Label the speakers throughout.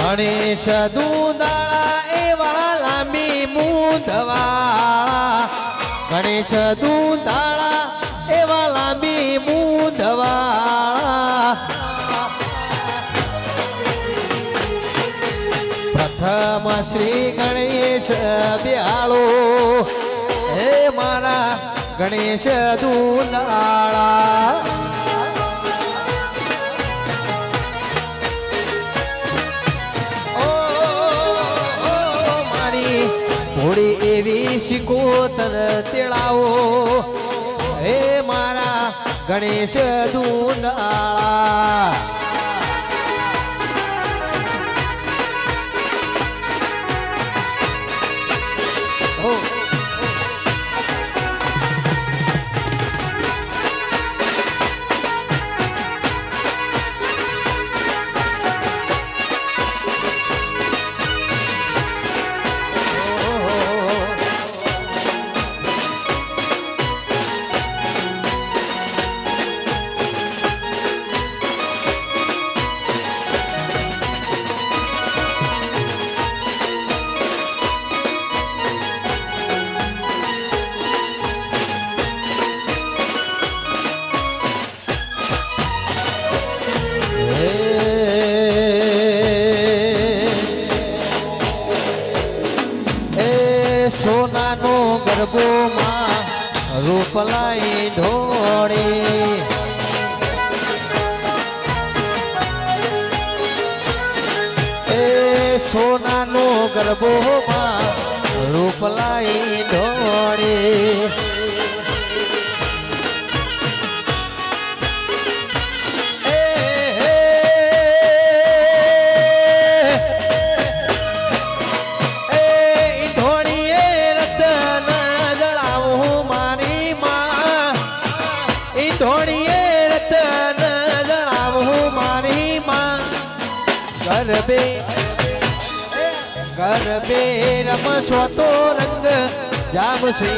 Speaker 1: ગણેશ દૂધાળા એવા લાંબી મૂંધવાળા ગણેશ દૂધાળા એવા લાંબી મૂંધવાળા પ્રથમ શ્રી ગણેશ બ્યાળો હે મારા ગણેશ દૂધાળા થોડી એવી શિકોતર તેડાવો હે મારા ગણેશ દૂધાળા સોનાનો ગરબોમાં રૂપલાઈ ઢોળી એ સોનાનો ગરબોમાં રૂપલાઈ ઢોળી ગરબે ગરબે રમશો તો રંગ જામશે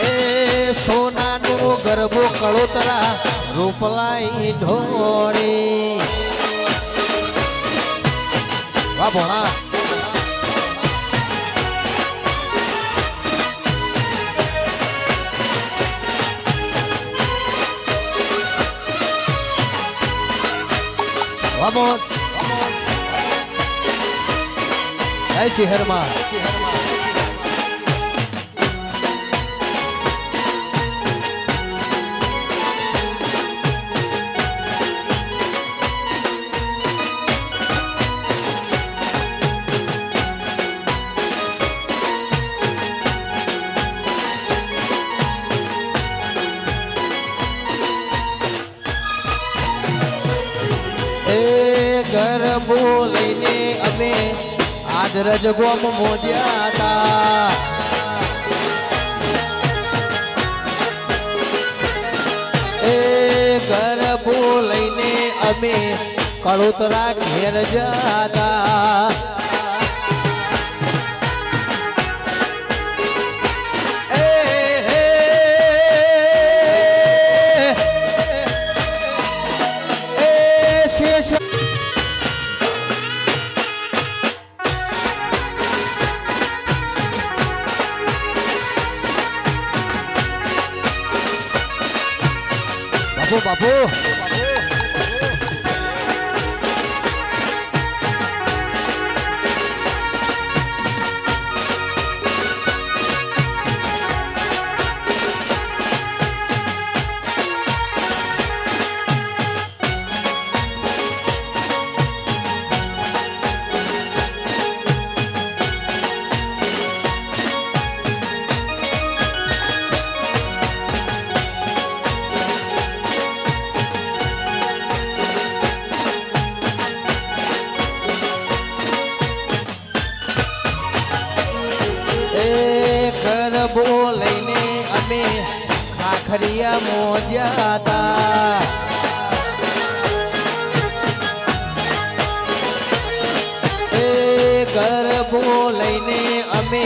Speaker 1: એ સોનાનો ગરબો કળોતરા રૂપલાઈ ઢોળી વાહ ભોણા Vamos, vamos. Jai Ciherma. ગરબો લઈને અમે આદરજ ગોમ મોજ્યા હતા એ ગરબો લઈને અમે કળોતરા ઘેર જતા બાપુ ગરબો લઈને અમે ખાખરિયા મોજ્યા હતા એ ગરબો લઈને અમે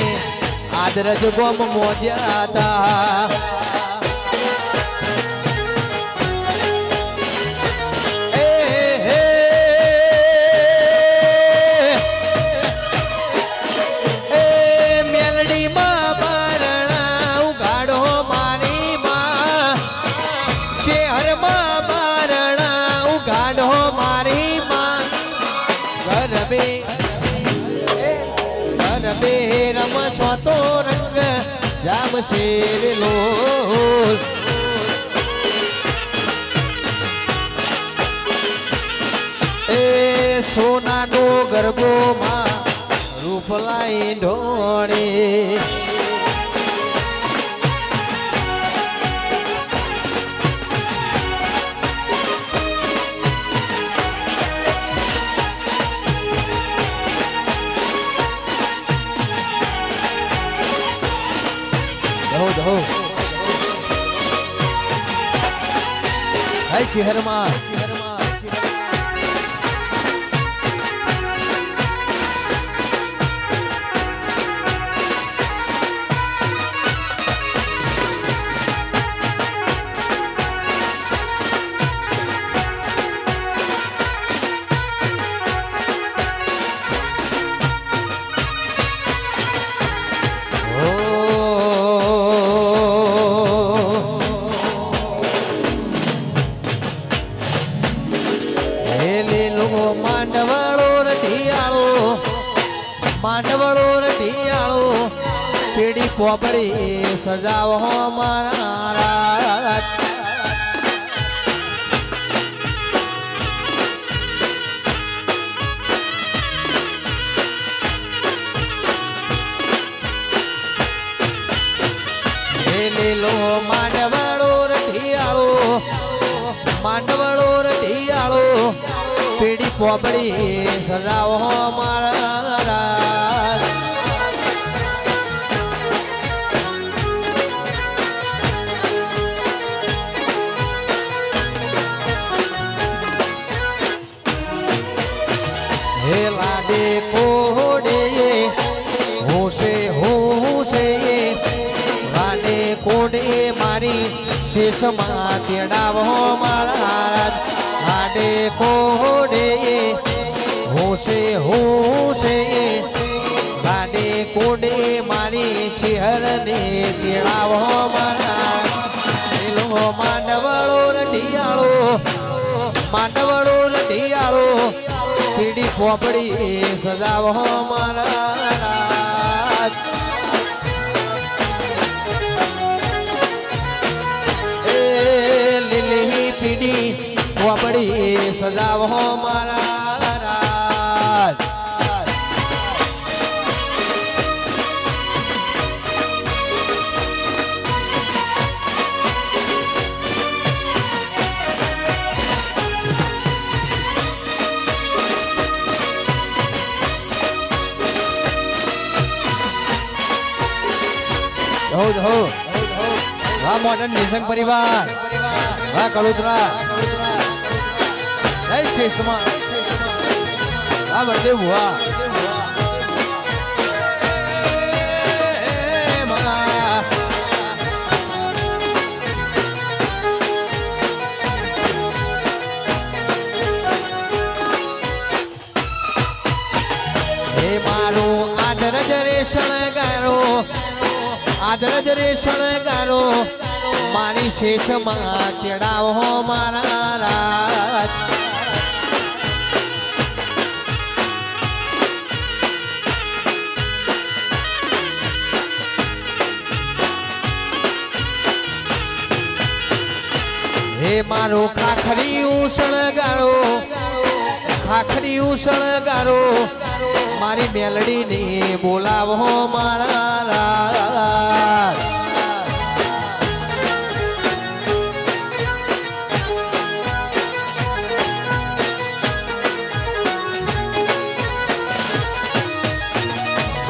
Speaker 1: આદરજ ગોમ મોજ્યા હતા રમે રમે રમશો તો રંગ જામશે રે લોલ એ સોનાનો ગરબો માં રૂપલાઈ ઢોળે દહો હાય ચહેરમાં માંડવળો રઢિયાળો પીડી પોપડી સજાવો મારા લીલો માંડવળો રઢિયાળો પીડી પોપડી સજાવો મારા હે લાડે કોડે હોશે લાડે કોડે મારી શેષમાં તેડાવો મારા લાડે કોડે હોશે લાડે કોડે મારી ચેહરને તેડાવો મારા પેલો માંડવળો રઢિયાળો પીડી પોપડી સજાવો મારા એ લીલી પીડી પોપડી સજાવો મારા હો વાહ મોડર્ન નિસંગ પરિવાર વાહ કળોતરા જય શેષમાં વાહ બળદેવ ભુવા હે મારું આદર જરે શણગારો આદરજ રે શણગારો મારી શેષમાં તેડાવો મારા રાત હે મારો ખાખરીયું શણગારો મારી મેલડીને બોલાવો મારા રાત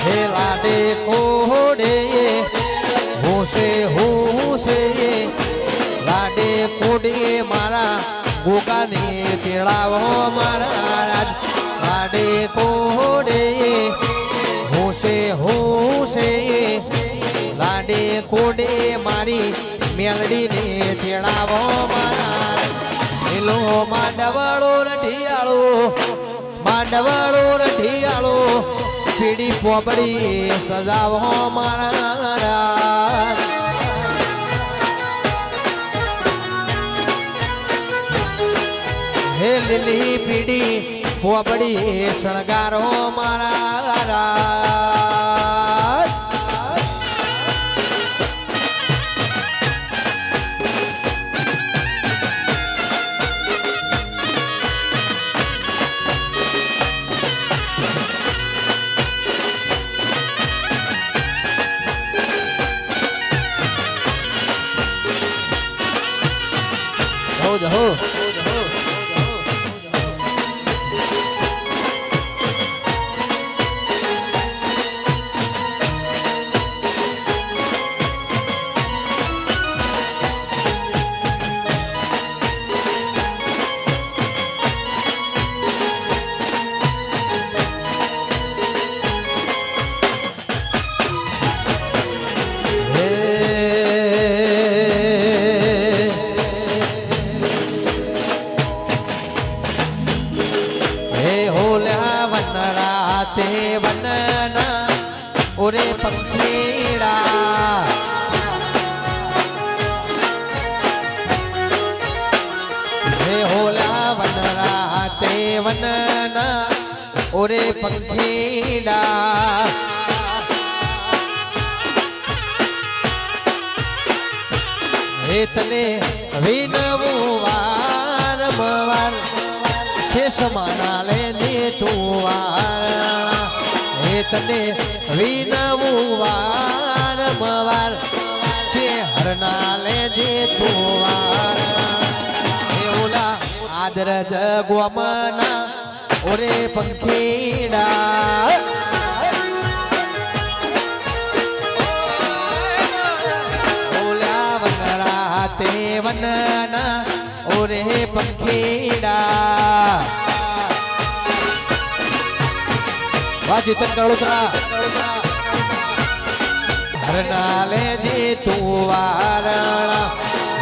Speaker 1: હે લાડે કોડે હોશે લાડે કોડે મારા ગોગાને તેડાવો મારા લાડે કોડે હોશે લાડે કોડે મારી મેલડીને તેડાવો મારા પેલો માંડવળો રઢિયાળો પીડી પોપડી સજાવો મારા હે લીલી પીડી પોપડી શણગારો મારા રાજ हो ओरे पंखेड़ा हे होला वनरा ते वनना ओरे पंखेड़ा हे तने विनवु वार मवार शेष माना ले तू वार तने विनवु वार मवार छे हरना ले जे तू वार हे ओला आदर जगमना ओरे पंखेड़ा ओला वनरा ते वनना ओरे पंखेड़ा वाजितन कड़ोतरा हरनाले जे तू वारणा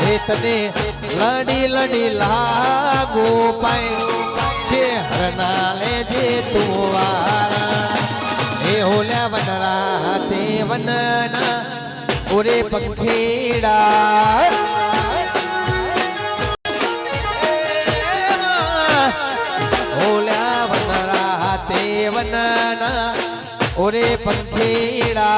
Speaker 1: हे तने लड़ी लड़ी लागू पाए छे हरनाले जे तू वारणा हे होल्या वनरा ते वनना ओरे पंखेड़ा होल्या वनरा ते वनना ओरे पंखेड़ा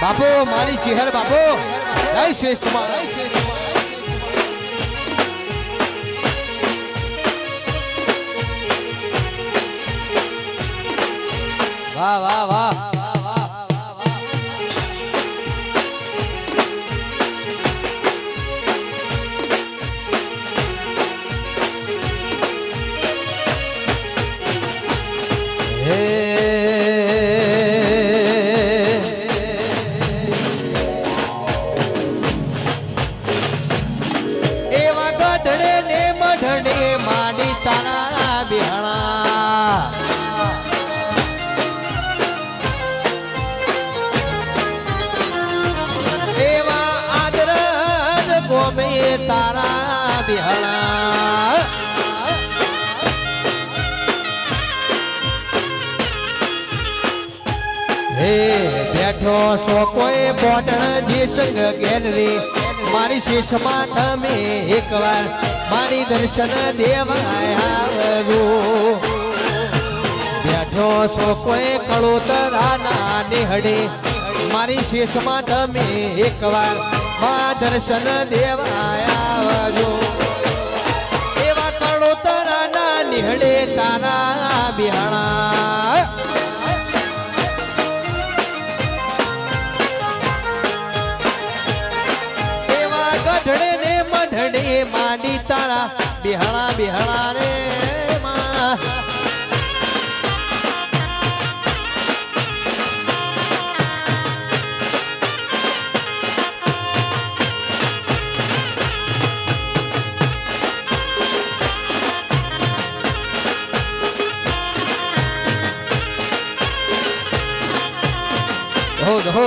Speaker 1: बापो मारी चेहर बापो जय श्री समाज वाह वाह वाह एवा गढ़े ने मढ़े मानी तारा बिहाना में तारा बिहला हे बैठो सो कोई बोटण जी संग गैलरी मारी शेष माथा में एक बार मारी दर्शन देवाया बैठो सो कोई कड़ोतरा ना निहड़े मारी शेष माथा में एक बार दर्शन देवाया एवा कड़ोतरा ना निहड़े तारा बिहाना एवा गढ़े ने मढ़े मांडी तारा बिहाना बिहाना रे मां हो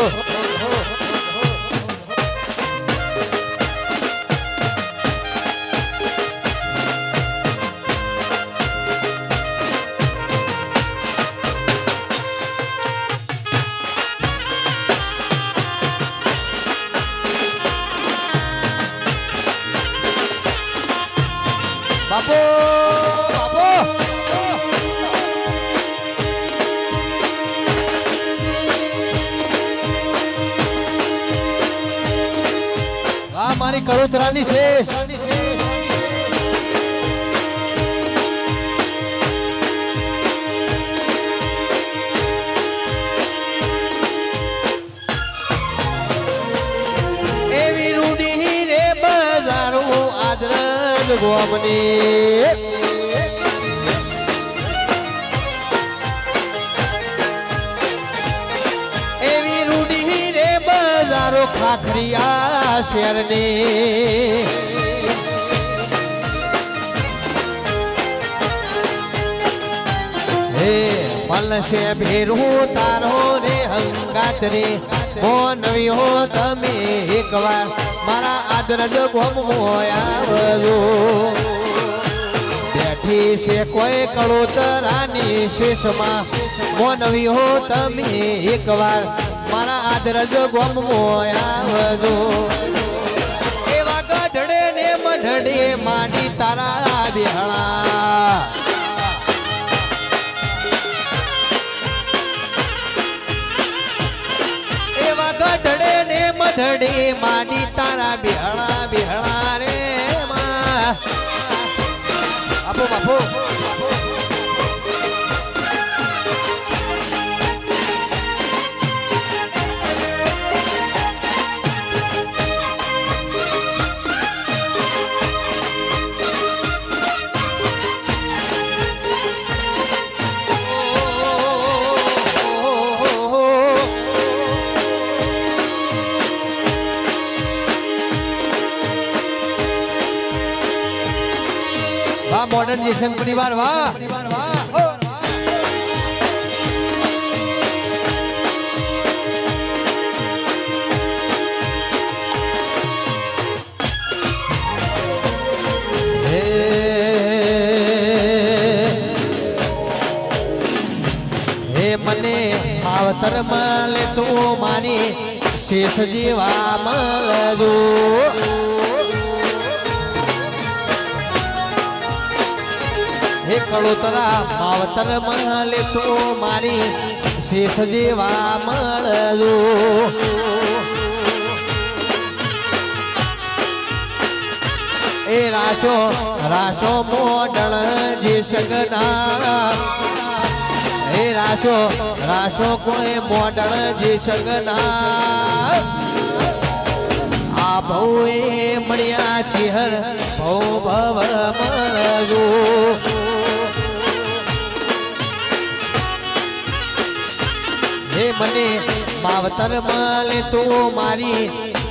Speaker 1: વાહ મારી કડોતરાની શેષ એવી રૂડી રે બજારો આદરજ ગોમની એવી રૂડી રે બજારો ખાખરિયા શેરની હે મલશે ભેરું તારો રે હંગાત રે હો નવી હો તમે એકવાર મારા આદરજ ગોમ આવજો બેઠી છે કોઈ કળોતરાની શેષમાં હો નવી હો તમે એકવાર મારા આદરજ ગોમ આવજો એવા ગઢડે ને મઢડે માડી તારા બિહળા ગઢડે ને મઢડે માડી તારા બિહળા બિહળા રે માં આપો બાપો મોડર્નાઇઝેશન પરિવાર વાહ હે મને માવતર મળે તું મારી શેષ જીવા મળજો હે કળોતરા માવતર મળે તું મારી શેષ જેવા મળજો એ રાશો રાશો મોડણ જે સગના હે રાશો રાશો કોઈ મોડણ જે સગના આ ભવે મળ્યા ચિહર ભવ ભવ મળજો હે મને માવતર મળે તું મારી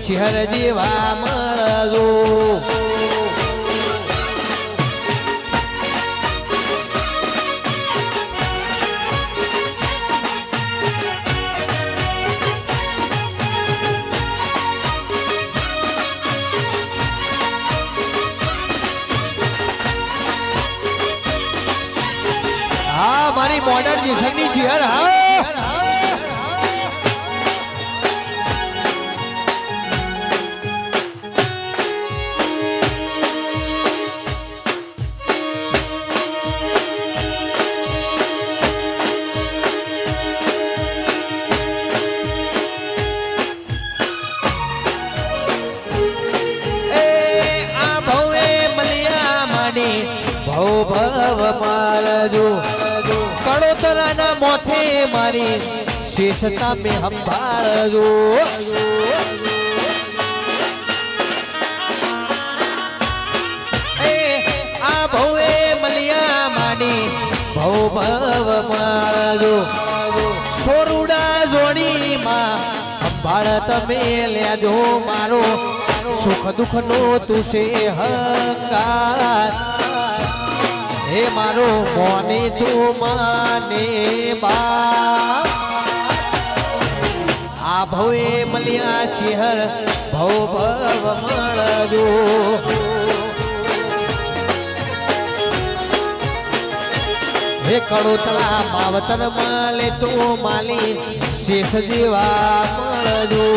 Speaker 1: ચિહર જેવા મળજો હા મારી મોડર્નાઇઝેશનની ચિહર હા ભવ ભવ મારજો કળોતરાના મોથે મારી શેષતા મે સંભાળજો એ આ ભવે મલિયા માડી ભવ ભવ મારજો સોરુડા જોડીમાં સંભાળ તમે લેજો મારો સુખ દુઃખ નો તું છે હંકાર હે મારો મોને તું માને બા આ ભવે મળ્યા ચિહર ભવ ભવ મળજો હે કડોતરા માવતર મળે તું માલી શેષ જેવા મળજો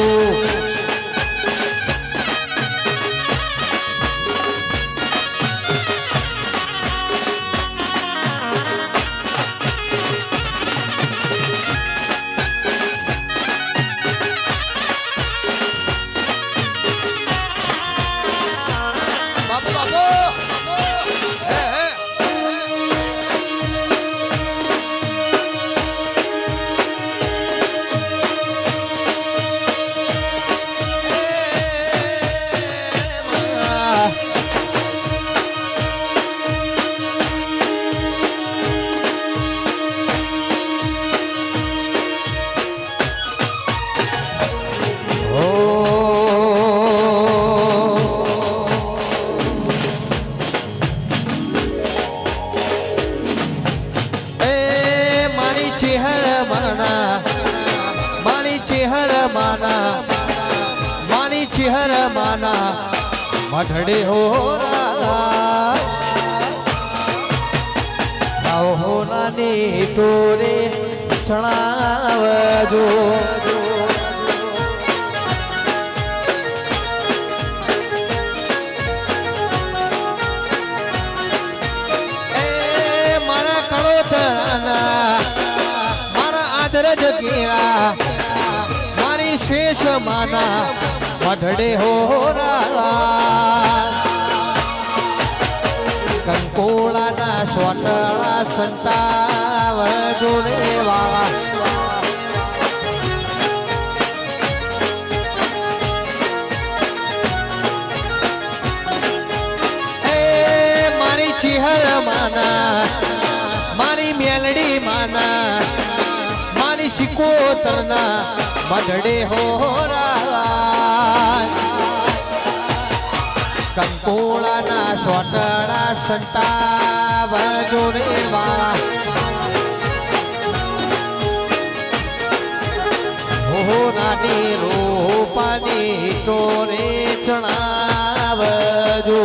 Speaker 1: ચેહર માના મારી ચેહર માના મારી ચેહર માના મઢડે હો હો નાની ટોરે ચણાવજો મારી શેષ માના મઢડે હો કંકોળાના સ્વટળા સંતાવ જોડે વાળા એ મારી ચિહર માના મારી મેલડી માના મારી શિકોતરના મઢડે હો કંકોળાના સોટડા સંતાવ જોડે વાળા હો નાની રૂપાની ટોરે ચણાવજો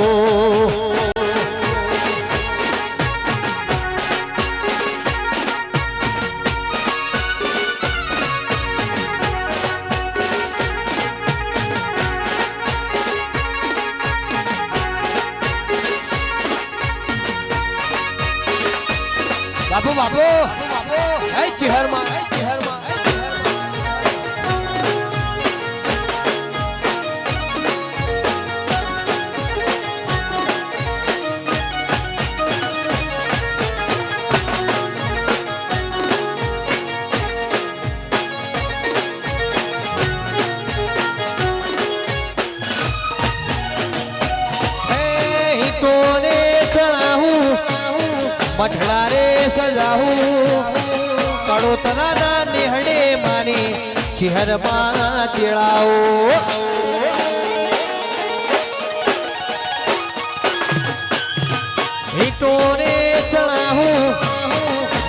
Speaker 1: બાપુ બાપુ હે ચિહરમાં હે ચિહરમાં મઠડા રે સજાવું કડોતરાના નેહડે માની ચિહરમાં ચેડાવો હીટોને ચણાવું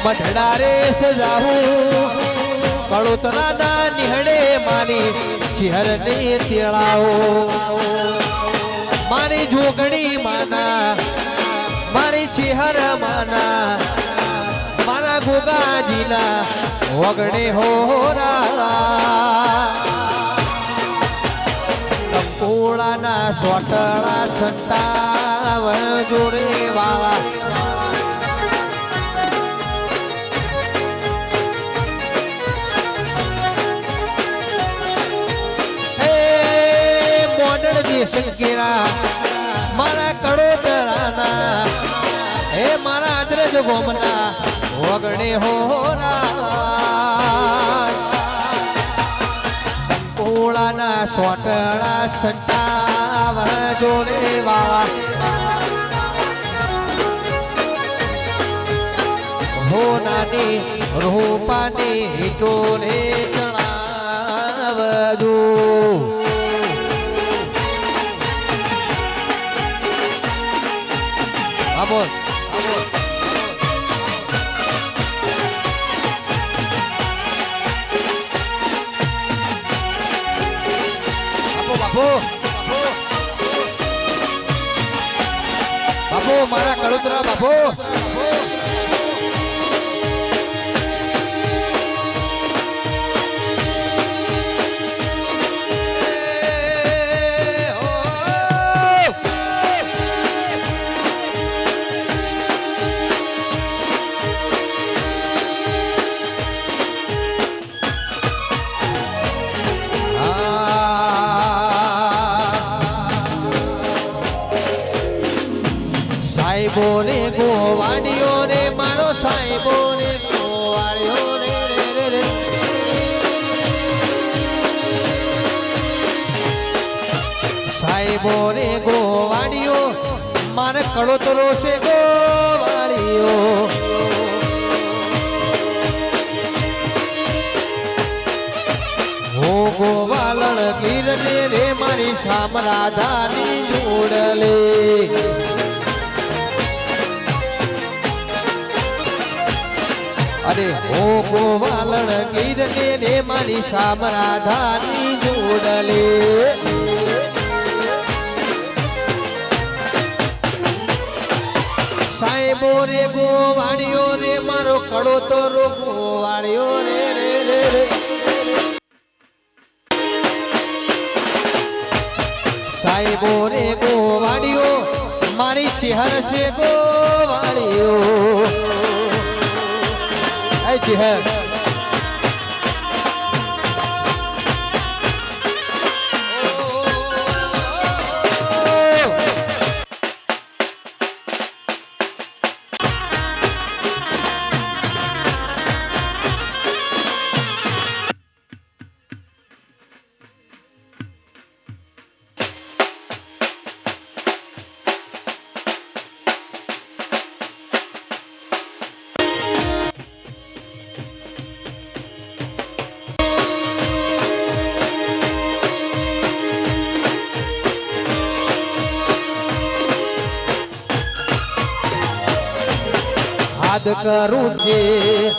Speaker 1: મઠડા રે સજાવું કડોતરાના નેહડે માની ચિહરને તેડાવો મારી જોગણી માના મારી ચિહર માના મારા ગોગાજીના વગડે હોરા કંકોળાના સોટળા સંતાવ જોડે વાળા એ મોડળ દેશન કેરા મારા કડોદરાના હે મારા અદ્રજ ગોમના વગડે હોરા કંકોળાના સોટળા સંતાવ જોડે વાળા હો નાની Rupani ટોલે ચણાવજો Vamos, vamos. Vamos, vamos. Vamos, મારા કડોદરા બાપુ. સાહેબો ને ગોવાડીઓ ને મારો સાહેબો ને ગોવાડીઓ ને રે રે સાહેબો ને ગોવાડીઓ મારે કડોતરો છે ગોવાડીઓ હો ગોવાલણ ગીરને રે મારી શામ રાધાની જોડલે અરે હો ગોવાલણ ગીરને રે મારી શામ રાધાની જોડલે સાહેબો રે ગોવાળિયો રે મારો કડો તો રો ગોવાળિયો રે રે રે રે સાહેબો રે ગોવાળિયો મારી ચેહર છે ગોવાળિયો એ ચેહર યાદ કરું જે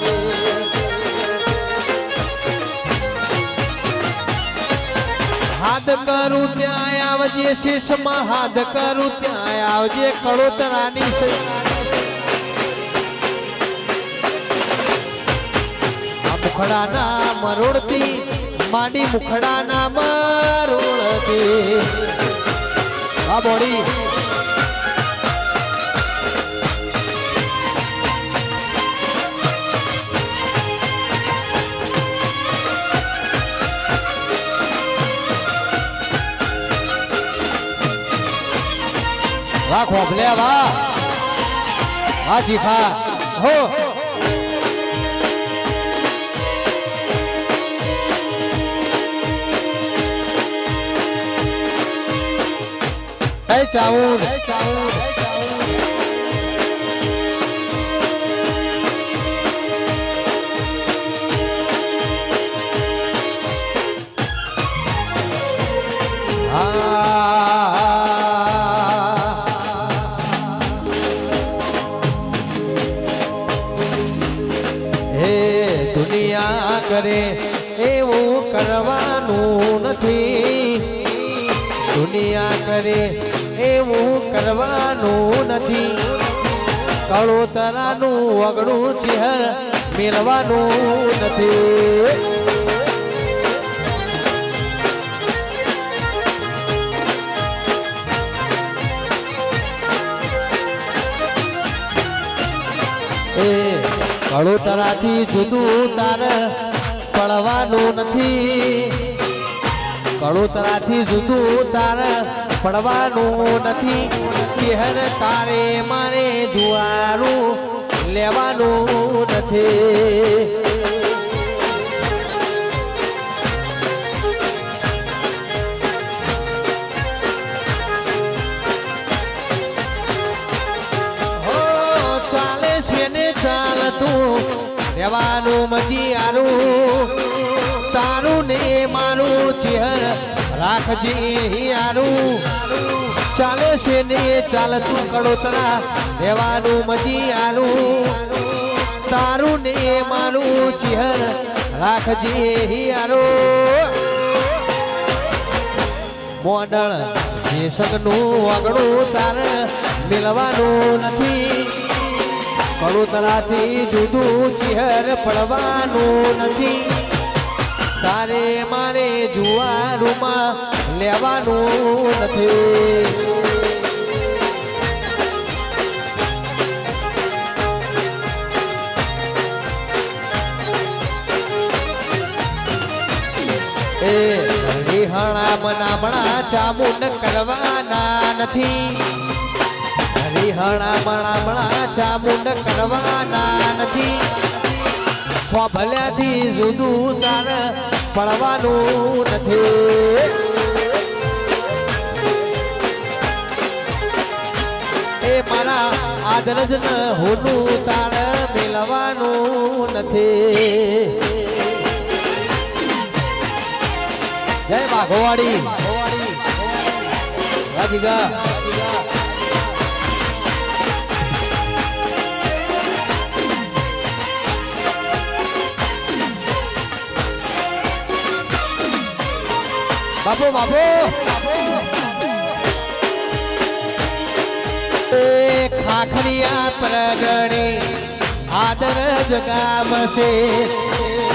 Speaker 1: હાથ કરું ત્યાં આવજે શીશમાં હાથ કરું ત્યાં આવજે કળોતરાની મુખડાના મરોડતી માંડી મુખડાના મરોડતી આ બોડી વાહ ખોભલે વાહ વાહ જીખા હો એ ચાઉન કરે એવું કરવાનું નથી દુનિયા કરે એવું કરવાનું નથી કળોતરાનું વગડું ચહેર મેળવાનું નથી એ કળોતરાથી જુદું તાર પડવાનું નથી કળોતરાથી જુદું તાર પડવાનું નથી ચહેર તારે મારે જુવારું લેવાનું નથી ચાલે છે ને ચાલતું રહેવાનું મજીયારું તારું ને મારું ચહેર રાખજે યારું ચાલે છે ને ચાલતું કળોતરા રહેવાનું મજીયારું તારું ને મારું ચહેર રાખજે યારું મોડળ જે સગનું વગડું તાર મિલવાનું નથી કળોતરાથી જુદું ચહેર પડવાનું નથી તારે મારે જુવારુમાં લેવાનું નથી એ હરિહણા મનામણા ચામુંડ કરવાના નથી હરિહણા મણામણા ચામુંડ કરવાના નથી ખોભલ્યાથી જુદું તાર પડવાનું નથી એ મારા આદરજ ન હોનું તાર મેળવાનું નથી જય વાઘોવાડી રાજીગા બાપુ બાપુ ખાખરિયા પ્રગણી આદર જગામશે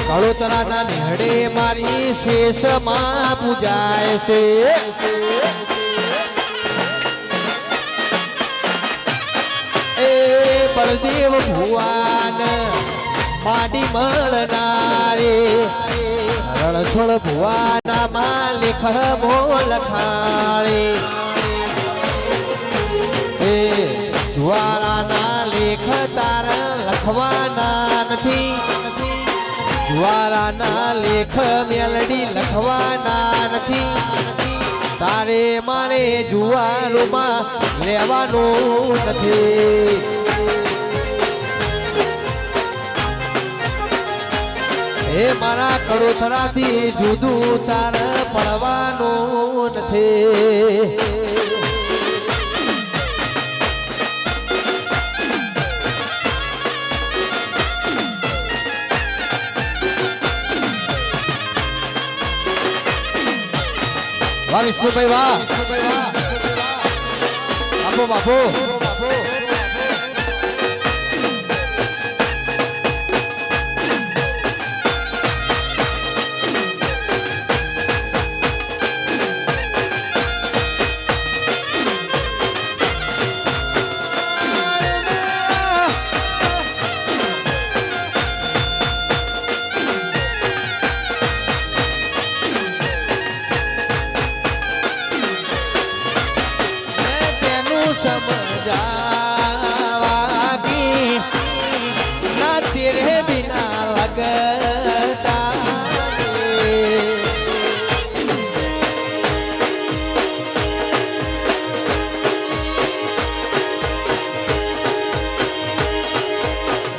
Speaker 1: કળોતરાના નિહળે મારી શેષમાં પૂજાય છે એ બળદેવ ભુવાન માડી મળનારે રણછોડ ભુવાના માલિક મોલ ખાળે એ જુવારાના લેખ તારા લખવાના નથી જુવારાના લેખ મેલડી લખવાના નથી તારે મારે જુવારોમાં લેવાનું નથી એ મારા કડોથરાથી જુદું તારે પડવાનું નથી વાહ વિષ્ણુભાઈ વાહ બાપુ બાપુ समझावा की ना तेरे बिना लगता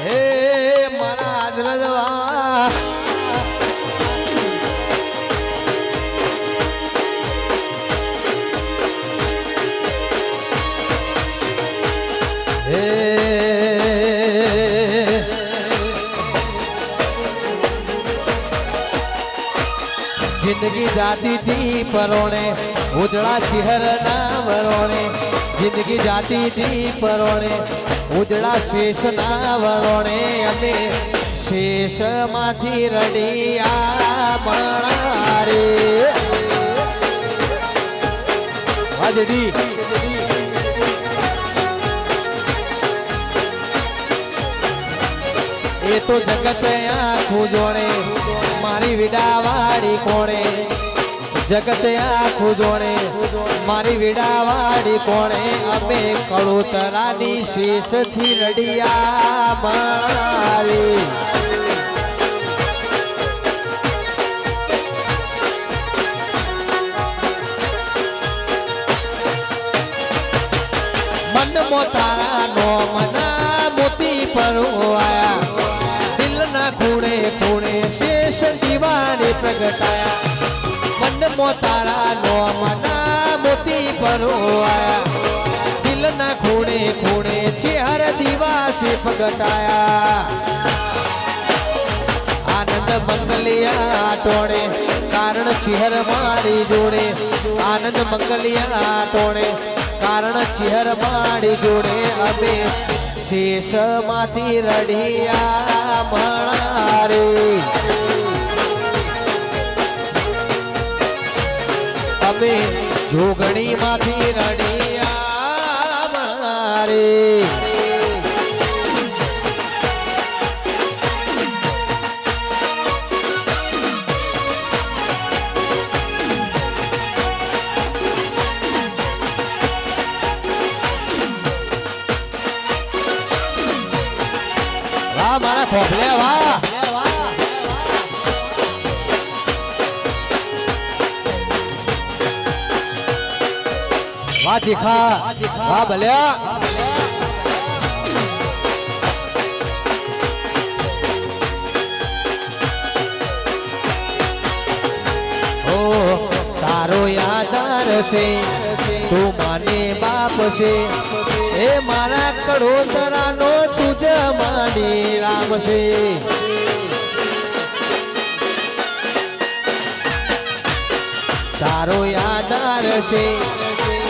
Speaker 1: हे महाराज रजवा जिंदगी जाती थी परोने उजड़ा शहर ना वरोने जिंदगी जाती थी परोने उजड़ा शेष ना वरोने अमे शेष माथी रडिया मणारे वाजड़ी ये तो जगत आँखों जोड़े मारी विडावाड़ी कोणे जगत आँखों जोड़े मारी विडावाड़ी कोणे अमे कड़ोतरानी शेष थी रडिया मारी मन मोतारा नो मना मोती पर आया खूणे खूणे शेष दीवाने प्रगटाया मन मोतारा नो मना मोती परो आया दिल ना खूणे खूणे चेहर दीवा से प्रगटाया आनंद मंगलिया टोणे कारण चेहर मारी जोड़े आनंद मंगलिया टोणे कारण चेहर मारी जोड़े अबे शेष माथी रडिया मणारे अबे जोगणी माथी रडिया मणारे मारा खोखले वाह वाह चीखा वाह भल्या ओ तारो यादार से तू माने बाप से ए मारा कड़ोतरा नो तुझ मानी राम से तारो મારો યાદાર છે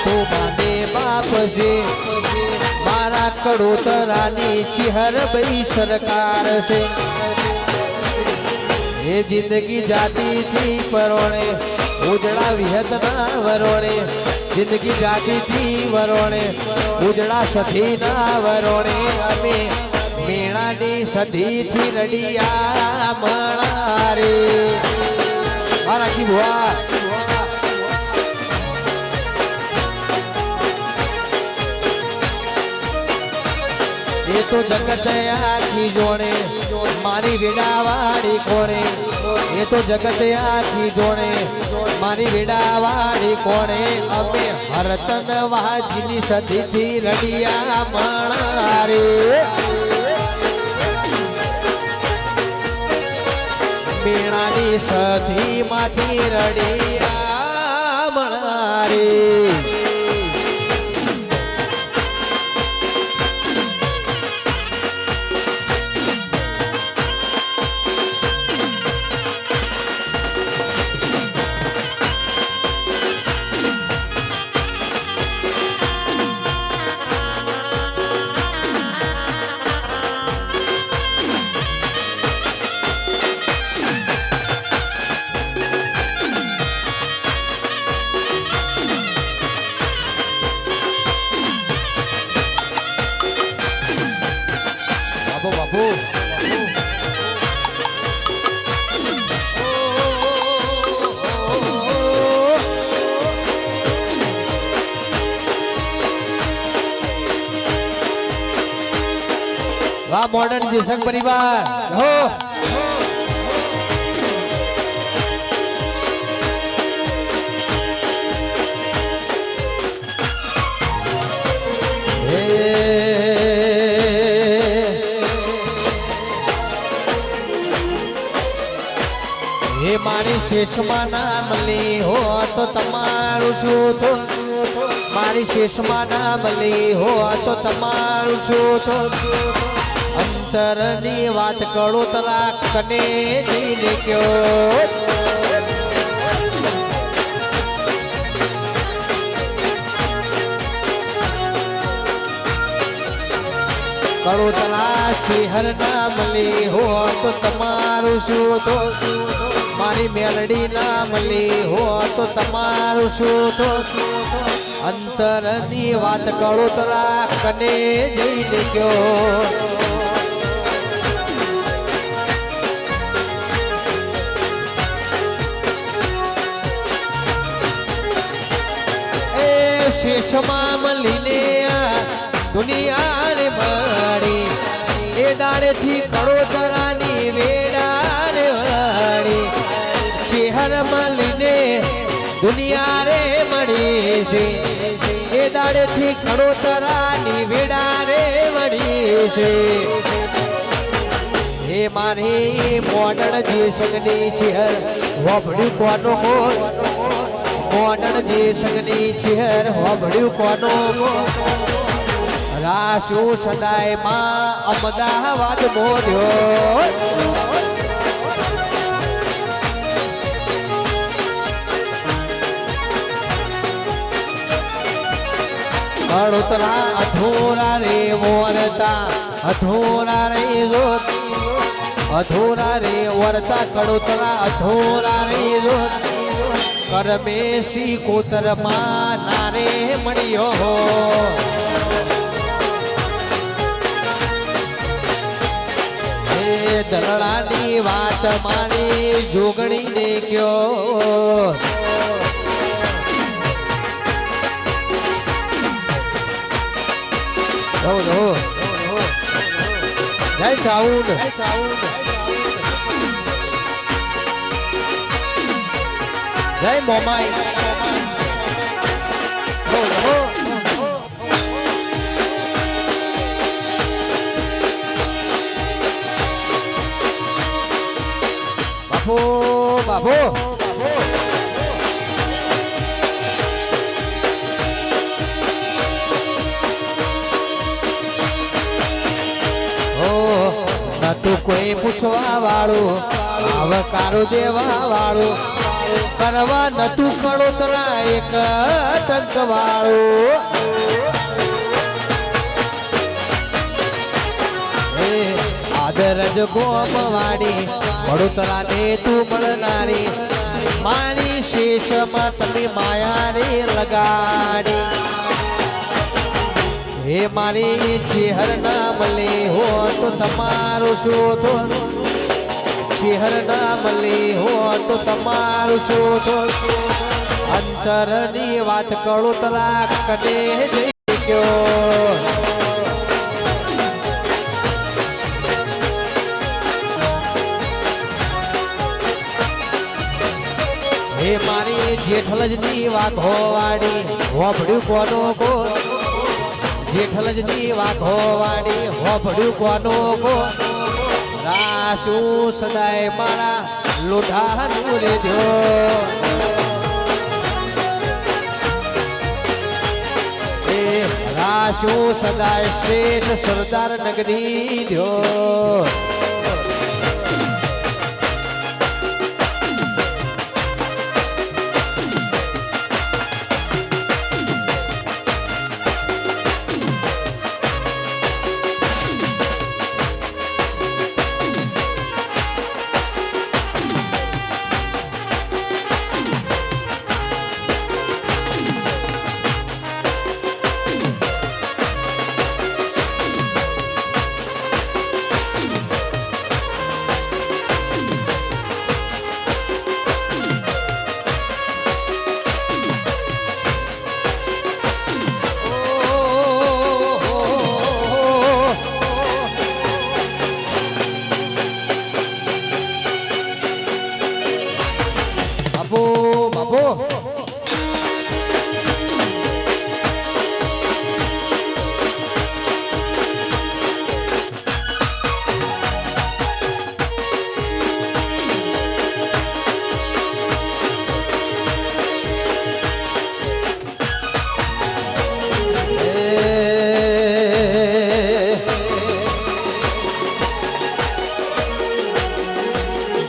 Speaker 1: તું માને બાપ છે મારા કડોતરાની ચિહર બઈ સરકાર છે એ જિંદગી જાતી થી પરોણે ઉજળા વિહતના વરોણે જિંદગી જાતી થી વરોણે ઉજળા સધીના વરોણે અમે મેણાની સધીથી રડિયા મળારે મારા કી ભુવા એ તો જગત આખી જોડે મારી વેડાવાળી કોણે એ તો જગત આખી જોડે મારી વેડાવાળી કોણે અમે હરતન વાજીની સધીથી રડિયા મળારે મેણાની સધી માંથી રડિયા મળારે વાહ મોડર્ન જેસંગ પરિવાર હો હે મારી શેષમાં નામ લે હો તો તમારું શું થો મારી શેષમાં નામ લે હો તો તમારું શું થો અંતરની વાત કરો તરા કને જઈને કયો કડોતરા શિહર નામ લે હો તો તમારું શું તો મારી મેલડી નામ લે હો તો તમારું શું તો અંતરની વાત કડોતરા કને જઈને કયો શેષમાં મળીને દુનિયા રે મારી એ દાડેથી કડોતરાની વેડા રે વાળી શહેર મળીને દુનિયા રે મળી છે એ દાડેથી કડોતરાની વેડા રે મળી છે હે મારી મોડણ જે સંગની ચહેર વાપડ્યું કોનો મોડણ જે સંગની ચહેર હોબળ્યું કોનો રાશુ સદાય માં અમદાવાદ મોર્યો કડોતરા અધૂરા રે વરતા અધૂરા રે રોત અધૂરા રે વરતા કડોતરા અધૂરા રે રોત કરમેશી કોતરમાં નારે મળ્યો હે દલડાની વાત મારી જોગણીને કયો જય સાઉન્ડ જય મોમાઈ બાપો બાપો નતું કોઈ પૂછવા વાળું આવકારો દેવા વાળું કરવા નતું કળોતરા એક ટંકવાળું. આદરજ ગોમ વાડી વડોદરા ને તું મળનારી મારી શેષમાં તમે માયા રે લગાડી. હે મારી ચેહર ના મળે હો તો તમારું શોધો, ચેહર ના મળે હો તો તમારું શોધો. અંતરની વાત કળોતરા કને જઈ ગયો. હે મારી જેઠલજની વાઘો વાડી હોભડ્યું કોનો કો, જેઠલજની વાઘો વાડી હોભડ્યું કોનો કો. રાસુ સદાય મારા લોઢાનું રે ધ્યો. એ રાસુ સદાય શેઠ સરદાર નગરી ધ્યો.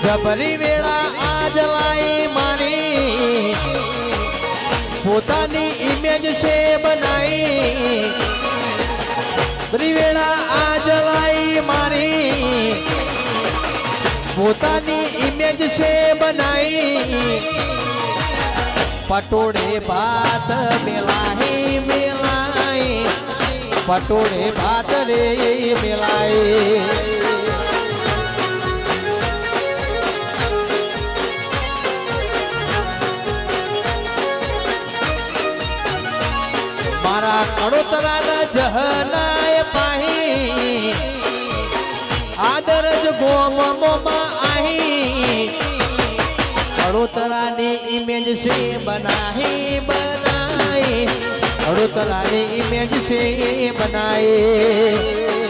Speaker 1: જબરી વેળા આજ લાઈ મારી પોતાની ઇમેજ છે બનાઈ. જબરી વેળા આજ લાઈ મારી પોતાની ઇમેજ છે બનાઈ. પટોળે ભાત મેલાઈ મેલાઈ, પટોળે ભાત રે મેલાઈ. મારા કડોતરાના જહનાય પાહી આદરજ ગોમમાં આહી. કડોતરાની ઇમેજ છે બનાઈ બનાઈ, કડોતરાની ઇમેજ છે બનાઈ.